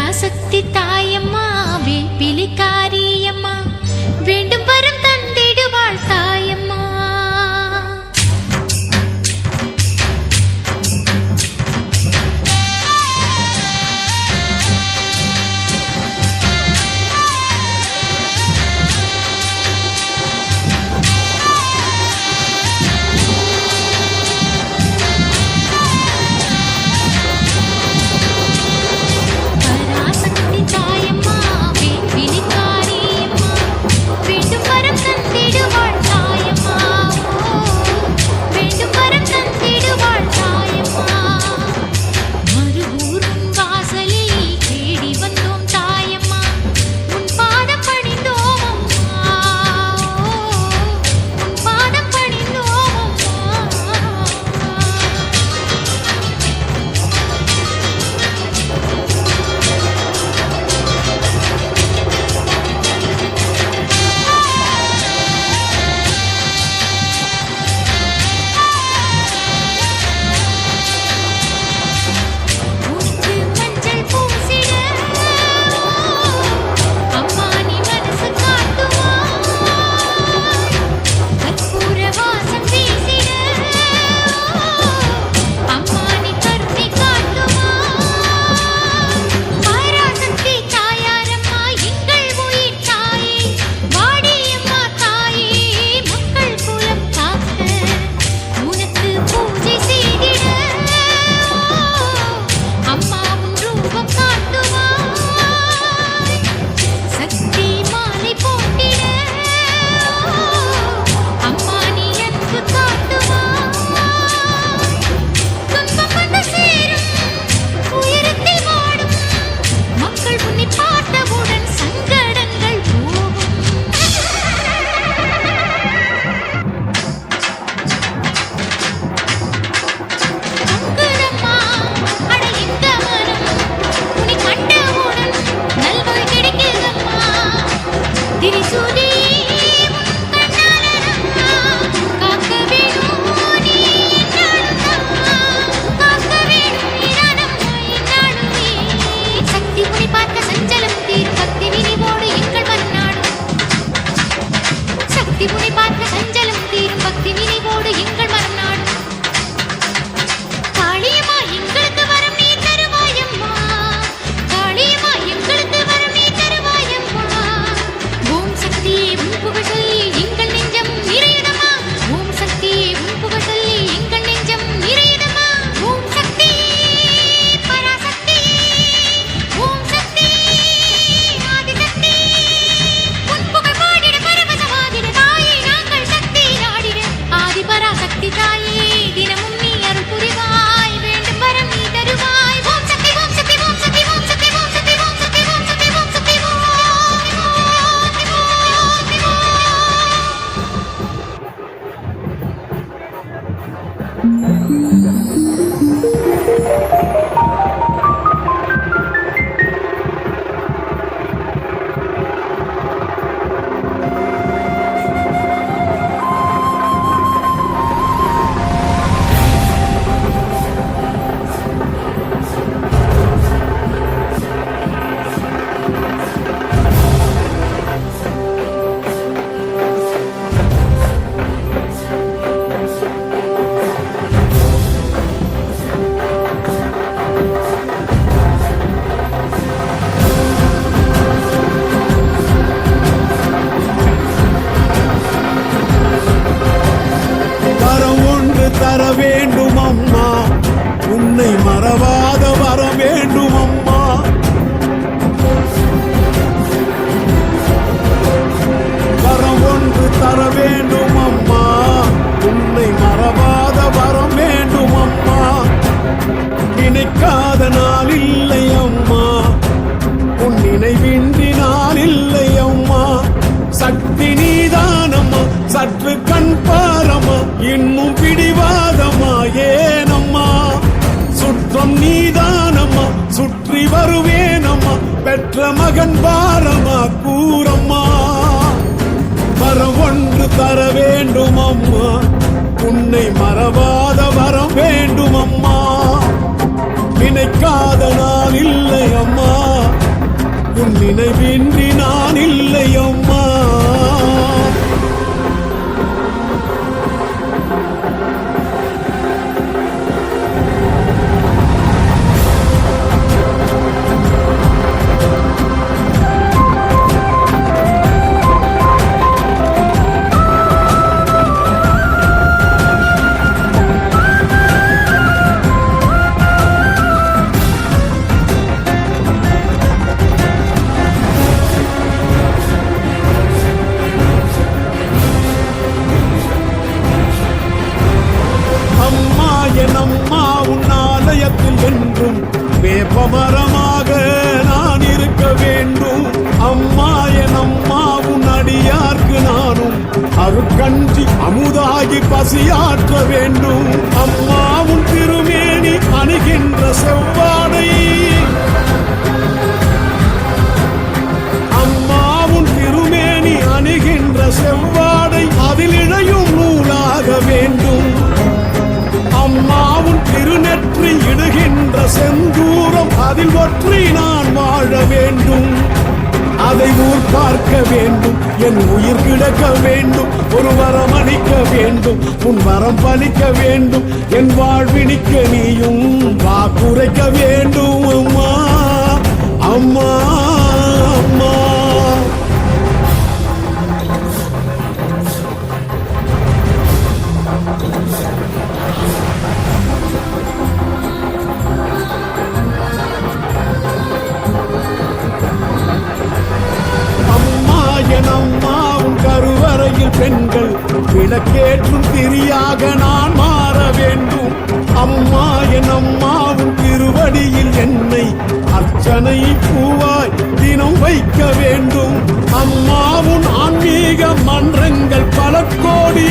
பராசக்தி தாயம்மா வேப்பிலிக்காரியம்மா வேண்டும் வரம் தந்திடுவாள் தாயம்மா. சற்று கண் பாரமா இன்னும் பிடிவாதமா ஏனம்மா சுற்றம் நீதானம்மா சுற்றி வருவேனம்மா பெற்ற மகன் பாரமா கூறம்மா வரம் ஒன்று தர வேண்டும் அம்மா உன்னை மறவாத வரம் வேண்டும் அம்மா நினைக்காத நாள் இல்லை அம்மா உன் நினைவின்றி நான் இல்லை அம்மா. அம்மா உன் ஆலயத்தில் என்றும் வேப்பமரமாக நான் இருக்க வேண்டும். அம்மா என் அம்மா உன் அடியார்க்கு நானும் அருட்கஞ்சி அமுதாகி பசியாற்ற வேண்டும். அம்மா உன் திருமேனி அணுகின்ற செவ்வாடை, அம்மா உன் திருமேனி அணுகின்ற செவ்வாடை அதில் இழையும் நூலாக வேண்டும். அம்மாவும் திருநெற்றி இடுகின்ற செந்தூரம் அதில் ஒற்றி நான் வாழ வேண்டும். அதை ஊர் பார்க்க வேண்டும், என் உயிர் கிடக்க வேண்டும். ஒரு வரம் அளிக்க வேண்டும், உன் வரம் பலிக்க வேண்டும். என் வாழ்வினிக்க நீயும் வாக்குரைக்க வேண்டும். அம்மா அம்மா அம்மா. அம்மாவும் கருவறையில் பெண்கள் விளக்கேற்றும் திரியாக நான் மாற வேண்டும். அம்மா என் அம்மாவும் திருவடியில் என்னை அர்ச்சனை பூவாய் தினம் வைக்க வேண்டும். அம்மாவும் ஆன்மீக மன்றங்கள் பல கோடி,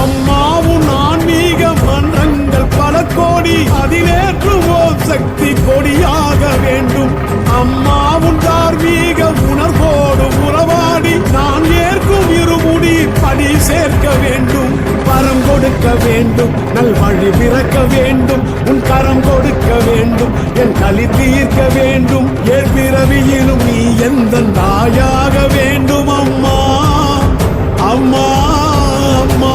அம்மாவும் ஆன்மீக மன்றங்கள் பல கோடி அதிலேற்றுவோம் சக்தி கொடியாக வேண்டும். அம்மாவும் தார்மீக உணர்வோடு உறவாடி நான் ஏற்கும் இருமுடி படி சேர்க்க வேண்டும். வரம் கொடுக்க வேண்டும், நல் வழி பிறக்க வேண்டும். உன் கரம் கொடுக்க வேண்டும், என் களி தீர்க்க வேண்டும். ஏற்பிறவியிலும் நீ எந்த தாயாக வேண்டும். அம்மா அம்மா அம்மா.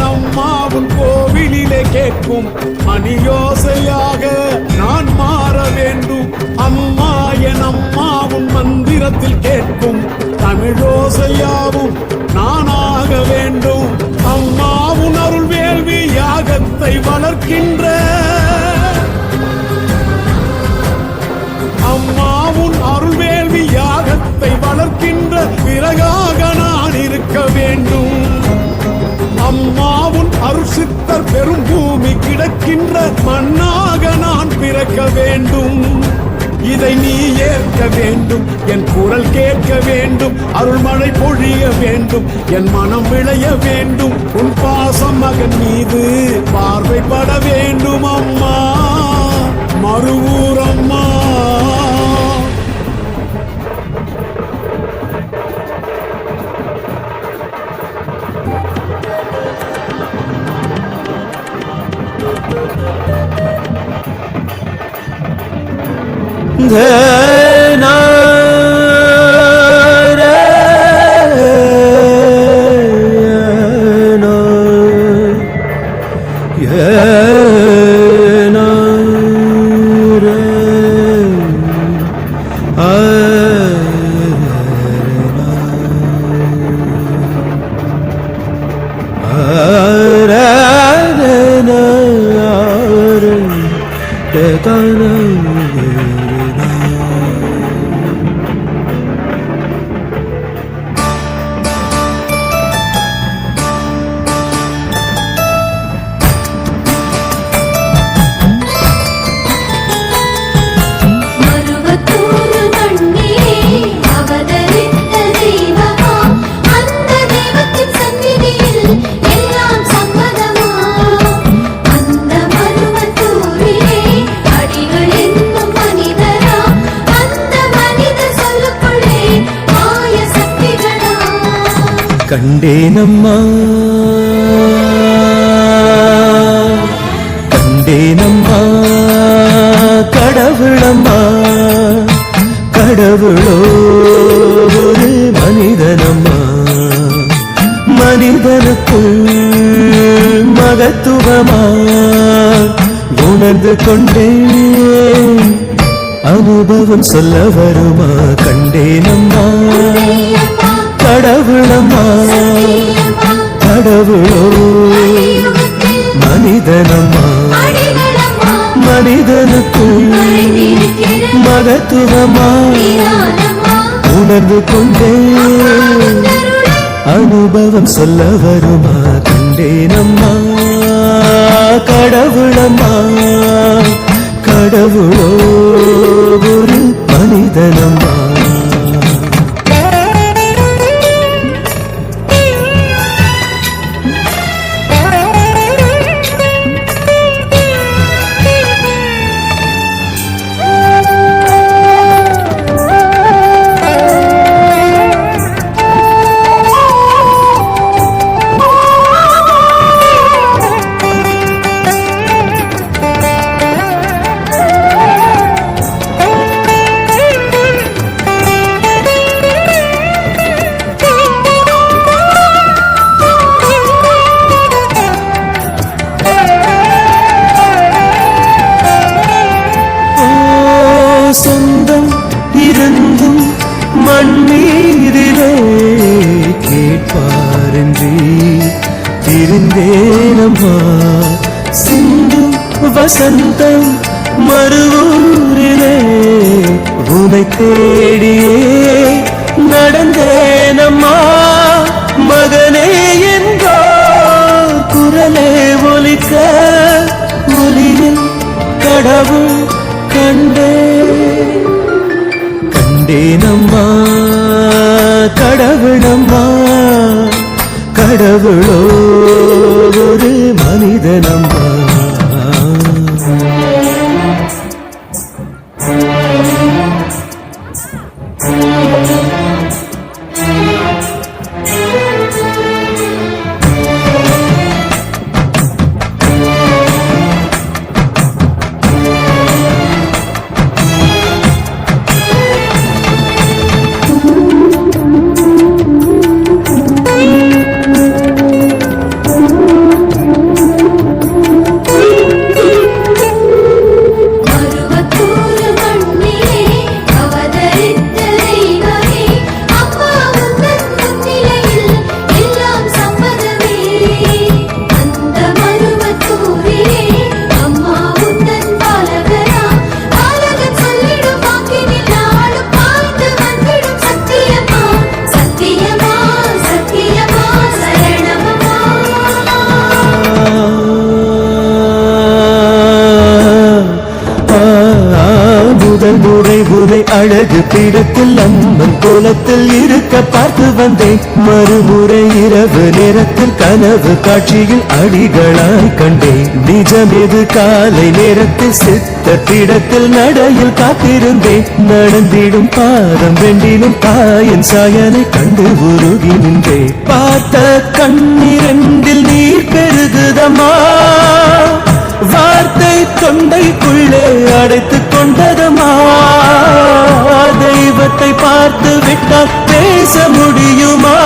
அம்மாவும் கோவிலிலே கேட்கும் மணியோசையாக நான் மாற வேண்டும். அம்மா என் அம்மாவும் மந்திரத்தில் கேட்கும் தமிழோசையாவும் நானாக வேண்டும். அம்மாவும் அருள் வேள்வி யாகத்தை வளர்க்கின்ற, அம்மாவும் அருள் வேள்வி யாகத்தை வளர்க்கின்ற பிறகாக நான் இருக்க வேண்டும். அம்மாவும் அருட்சித்தர் பெரும் பூமி கிடக்கின்ற மண்ணாக நான் பிறக்க வேண்டும். இதை நீ ஏற்க வேண்டும், என் குரல் கேட்க வேண்டும். அருள்மழை பொழிய வேண்டும், என் மனம் விளைய வேண்டும். உன் பாசம் மகன் மீது பார்வைப்பட வேண்டும். அம்மா மறுவூர் அம்மா. Dhana கண்டேனம்மா கண்டேனம்மா கடவுளம்மா கடவுளோ ஒரு மனிதனம்மா மனிதனுக்குள் மகத்துவமா உணர்ந்து கொண்டேன் அனுபவம் சொல்ல வருமா கண்டேனம்மா கடவுளம்மா கடவுளோ மனிதனம்மா மனிதனுக்குள் மகத்துவமா உணர்ந்து கொண்டேன் அனுபவம் சொல்ல வருமா கண்டேனம்மா கடவுளம்மா கடவுளோ ஒரு மனிதனம்மா சொந்தம் இருந்தும் மண்ணீரிலே கேட்பாரென்றே திருந்தேனம்மா சிந்தும் வசந்தம் மறுவூரிலே உனை தேடியே நடந்தேனம்மா மகனே என்றோ குரலே ஒலிக்க ஒலியில் கடவுள் கண்டேனம்மா கடவுளம்மா கடவுளோ ஒரு மனிதனம்மா அழகு பீடத்தில் அம்மன் கோலத்தில் இருக்க பார்த்து வந்தேன் மறுமுறை இரவு நேரத்தில் கனவு காட்சியில் அடிகளாய் கண்டேன் நிஜம் இது காலை நேரத்தில் சித்த பீடத்தில் நடையில் காத்திருந்தேன் நடந்திடும் பாதம் வெண்டிலும் தாயின் சாயலை கண்டு உருகி நின்றேன் பார்த்த கண்ணிரண்டில் நீர் பெருகுதமா வார்த்தை தொண்டைக்குள்ளே அடைத்துக் கொண்டதமா தெய்வத்தை பார்த்து விட்டால் பேச முடியுமா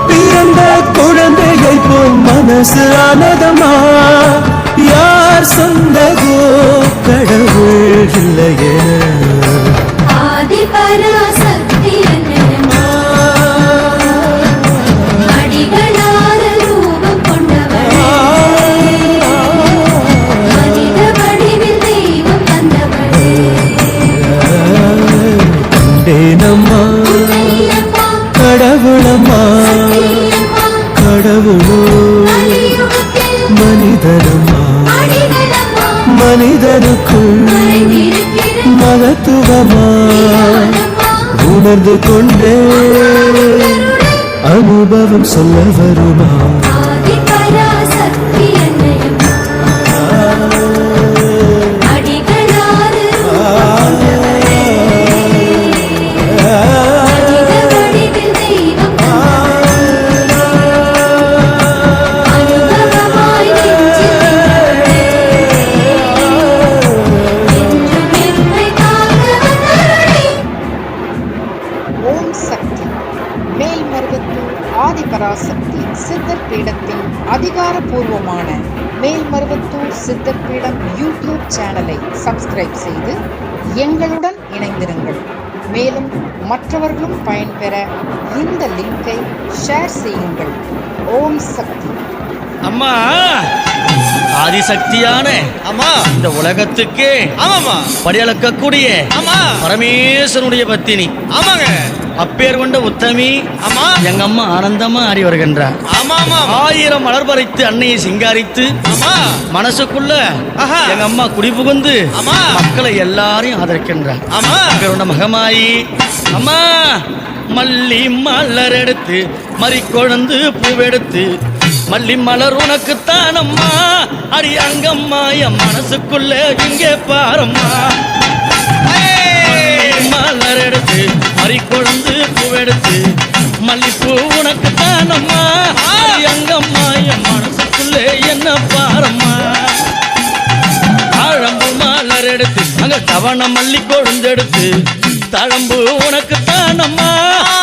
பிறந்த குழந்தையை போல் மனசு ஆனதமா யார் சொந்ததோ கடவுள் இல்லையே ஆதி பராசக்தி என்னம்மா அடிகளார ரூபம் கொண்டவளே மனித வடிவில் தெய்வம் தந்தவளே கண்டேனம்மா கடவுளம்மா கடவுளோ மனிதனம்மா மனிதனுக்குள் மகத்துவமா உணர்ந்து கொண்டே அனுபவம் சொல்ல வருமா அதிகாரப்பூர்வமான மேல்மருவத்தூர் சித்தர்பீடம் யூடியூப் சேனலை சப்ஸ்கிரைப் செய்து எங்களுடன் இணைந்திருங்கள். மேலும் மற்றவர்களும் பயன்பெற இந்த லிங்கை ஷேர் செய்யுங்கள். ஓம் சக்தி. அம்மா ஆதிசக்தியான ஆமா இந்த உலகத்துக்கே ஆமாமா படியளக்கக்கூடிய ஆமா பரமேஸ்வரனுடைய பத்தினி. ஆமாங்க அப்பேர் கொண்ட உத்தமி ஆமா எங்க அம்மா ஆனந்தமா ஆடி வருகின்றார். ஆமா ஆமா 1000 மலர் பறித்து அன்னையை சிங்காரித்து ஆமா மனசுக்குள்ள ஆஹா. எங்க அம்மா குடிபுகுந்து ஆமா. மக்களை எல்லாரையும் ஆதரிக்கின்றார். ஆமா அப்பேர் மகமாயி அம்மா மல்லி மலர் எடுத்து மறிக்கொழுந்து பூவெடுத்து மல்லி மலர் உனக்குத்தான் அம்மா அடி அங்கம்மா என் மனசுக்குள்ள இங்கே பாரம்மா. மலர் எடுத்து மறிக்கொழுந்து பூவெடுத்து மல்லிப்பூ உனக்குத்தான் அம்மா அடி அங்கம்மா என் மனசுக்குள்ள என்ன பாரம்மா. தாழம்பு மலர் எடுத்து அங்க தவண மல்லி கொழுந்தெடுத்து தழம்பு உனக்குத்தான் அம்மா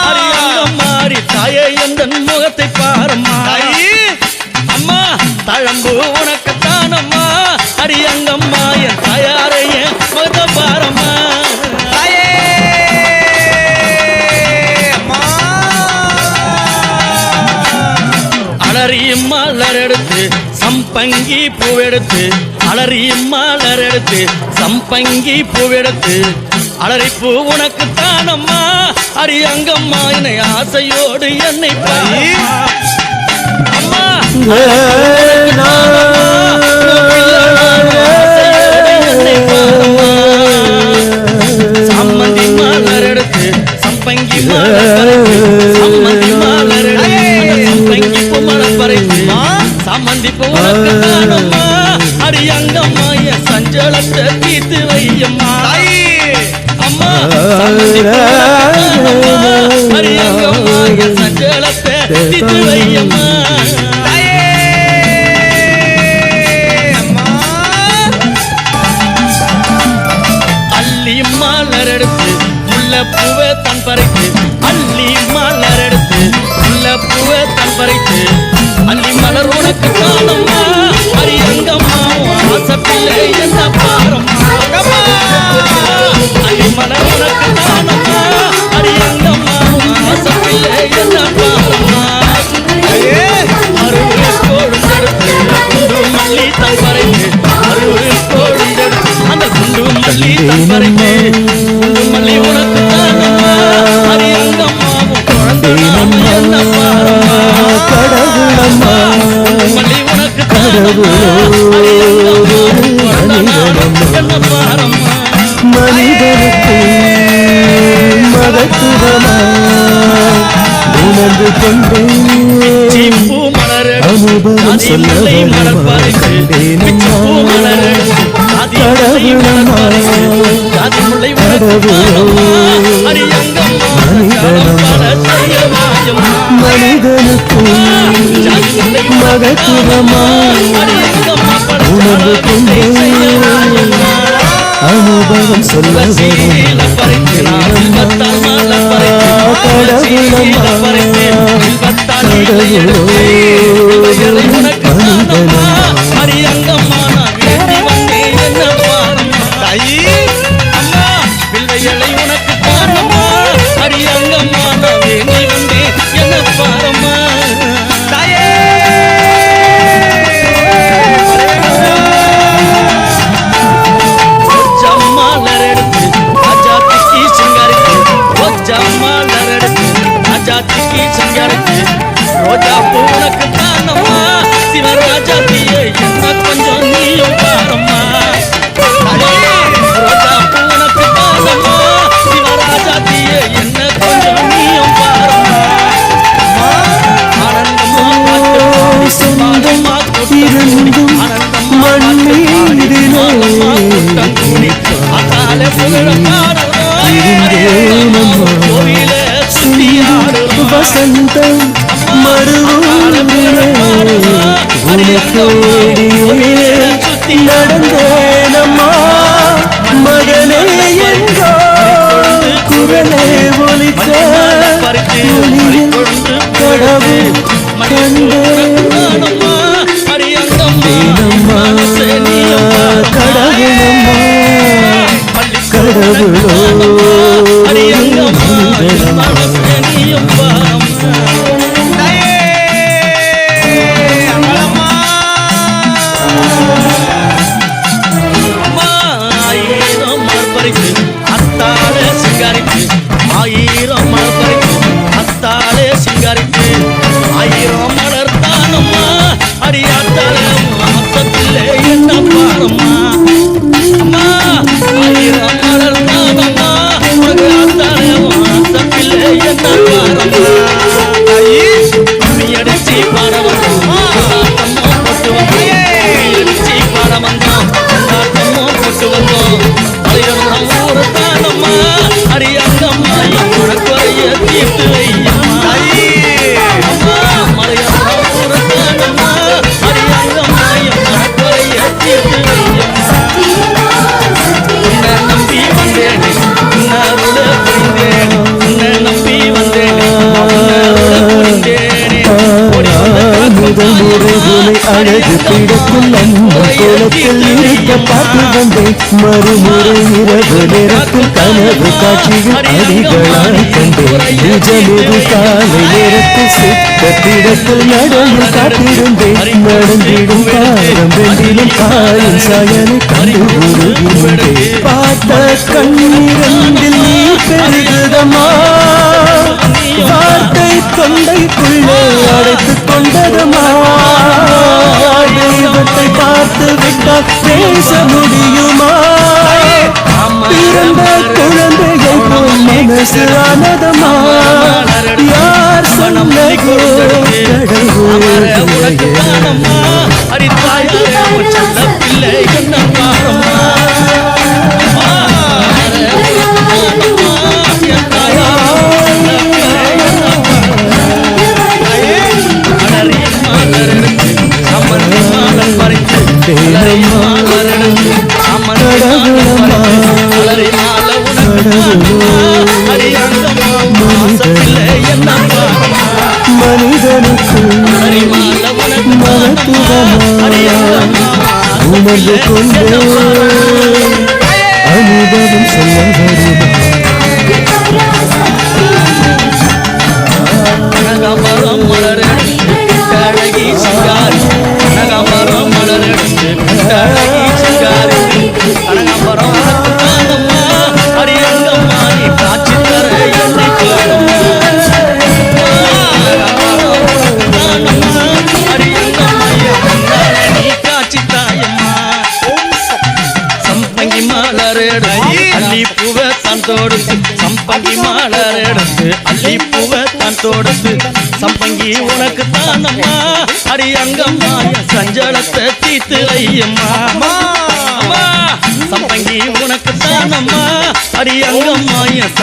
அடி அங்கம்மா அடி தாயே எந்த முகத்தை பாரம்மா. அம்மா தழம்பு உனக்குத்தான் அம்மா அடி அங்கம்மா என் தாயாரைய முகத்த பாரம்மா. அலறி மலர் எடுத்து சம்பங்கி பூவெடுத்து அலறி மலர் எடுத்து சம்பங்கி பூவெடுத்து அலறி பூ உனக்குத்தான் அம்மா அடி அங்கம்மா என்னை ஆசையோடு என்னை பாரு அம்மா. சம்மந்தி மலர் எடுத்து சம்பங்கி மலர் சம்மந்தி மலர் எடுத்து சம்பங்கி பூ மலர் பறித்து சம்மந்தி பூ உனக்குத்தான் அம்மா அடி அங்கம்மா என் சஞ்சலத்தை தீர்த்து வையம்மா. அம்மா சம்மந்தி பூ உனக்குத்தான் அம்மா அடி அங்கம்மா என் சஞ்சலத்தை தீர்த்து வையம்மா. அள்ளி மலர் எடுத்து முல்லை பூவை தன் பறித்து அள்ளி மலர் எடுத்து முல்லை பூவை தன் பறித்து அள்ளி மலர் உனக்கு தானம்மா அடி அங்கம்மா ஆசை பிள்ளை என்ன பாரம்மா. அள்ளி மலர் உனக்கு தானம்மா அடி அங்கம்மா ஆசை பிள்ளை என்ன பாரம்மா. அறுவரு கோழுந்தெடுத்து குண்டு மல்லி தன் பறித்து அறுவரு கோழுந்தெடுத்து அந்த குண்டு மல்லி தன் பறித்து குண்டு மல்லி உனக்கு தானம்மா அடி அங்கம்மாவும் குழந்தை நாம என்ன பாரம்மா. கடவுளம்மா குண்டு மல்லி உனக்கு தானம்மா அடி அங்கம்மாவும் குழந்தை நாம என்ன பாரம்மா. மனிதனுக்கு மதத்துவமா உணர்ந்து கொண்டே சீப்பு மலர் அனுபவம் சொல்ல மலர் பறித்து பூ மலர் ஆதி மலர் பறித்து ஆதி முல்லை மனிதனுக்கு மகத்துவமா உணர்ந்து கொண்டே அனுபவம் சொல்ல ரோஜா பூனக்கு தானம்மா சிவராஜா தீயே என்ன கொஞ்சம் நீயும் பாரம்மா. ரோஜா பூனக்கு தானம்மா சிவராஜா தீயே என்ன கொஞ்சம் நீயும் பாரம்மா. ஆனந்தமா ஆனந்தமா அதால புகழ கோவில சுத்தியாடு வசந்தம் நடந்தேனம்மா மகனே என்றோ குரலே ஒலித்த கடவுள் கண்டே பாரம்மா அம்மா ஆயிரம் மலர் தானம்மா உனக்கு அத்தானே வாச பிள்ளை என்ன பாரம்மா தாயி கும்மி அடிச்சு பாட வந்தோம் தம்மோ போட்டு வந்தோம் அடிச்சு பாட வந்தோம் தம்மோ போட்டு வந்தோம் ஆயிரம் ஊரு தானம்மா அடி அங்கம்மா உனக்கு வரைய தீர்த்து வையம்மா தாயி அம்மா மலையாள ஊரு தானம்மா அடி அங்கம்மா உனக்கு வரைய தீர்த்து வையம்மா சத்தியமா சத்தியமா உன்னை நம்பி வந்தேனே உன்னை அருள புரிந்தேனே உன்னை நம்பி வந்தேனே உன்னை அருள புரிந்தேனே ஓடி முதல் முறைகளை அழகு பிடக்கும் நம்ம கோலத்தில் இருக்க பார்த்து வந்தேன் மறுமுறை இரவு நேரத்தில் கனவு காட்சியில் அடிகளாய் கண்டேன் நிஜமிது காலை நேரத்தில் சித்த பிடத்தில் நடையில் காத்திருந்தேன் நடந்திடும் காலம் வெண்டிலும் காயின் சாயலை கண்டு உருகின்றேன் பார்த்த கண்ணீரண்டில் நீ பெருகுதமா வார்த்தை தொண்டைக்குள்ளே அடைத்துக் கொண்டதமா தெய்வத்தை பார்த்து விட்டால் பேச முடியுமா பிறந்த குழந்தையை போல் மனசு ஆனதமா யார் சொன்னதோ உனக்கு தானம்மா அடி தாயாரே உன் செல்ல பிள்ளை என்ன பாரம்மா மனிதனுக்கு உணர்ந்து கொண்டு அனுபவம் சொல்ல வருமா கனகாமரம் மலரெடுத்து அழகி சிங்காரி கனகாமரம் மலரெடுத்து அழகி சிங்காரி கனகாமரம் தானம்மா அரியங்கம்மா நீ காட்சி தர என்னை கேளம்மா அரியங்கம்மா நீ காட்சி தாயம்மா சம்பங்கி மலர் எடுத்து அள்ளி பூவை தான் தொடுத்து சம்பங்கி மலர் எடுத்து அள்ளி பூவை தான் தொடுத்து சம்பங்கி உனக்கு தானம்மா அடி அங்கம்மா என் சஞ்சலத்தை தீத்து ஐயம்மா அம்மா சம்பங்கி உனக்கு தானம்மா அடி அங்கம்மா என்